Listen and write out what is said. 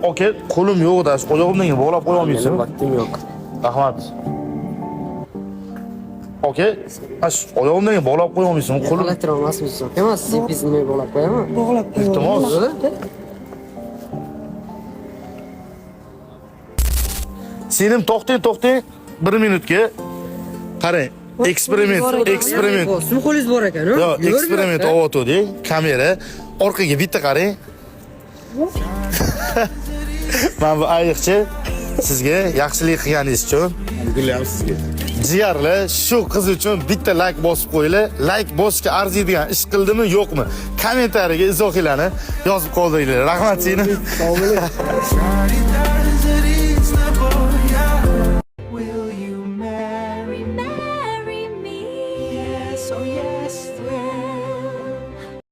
Okey, qo'lim yo'q da, oyog'imdan bog'lab qo'ya olmaysan. Benim vaktim yok. Rahmat. Okey, oyog'imdan bog'lab qo'ya olmaysan. Qo'lim Elektron olmasmısın? Hemen siz biz nime bağlap koyamam. iltimos. Senim to'xtang, 1 minutga. Qarang, eksperiment. Sim qo'lingiz bor ekan, ha? Yo'q, eksperiment ovoto'dik. Kamera orqaga bitta qarang. Men bu ayiqchi sizga yaxshilik qilganingiz uchun Bugun sizga. Jiyarlar, shu qiz uchun bitta like bosib qo'yinglar. Like bosishga arziydigan ish qildimi, yo'qmi? Kommentariyaga izohlarni yozib qoldiringlar. Rahmat seni. Sağ olun.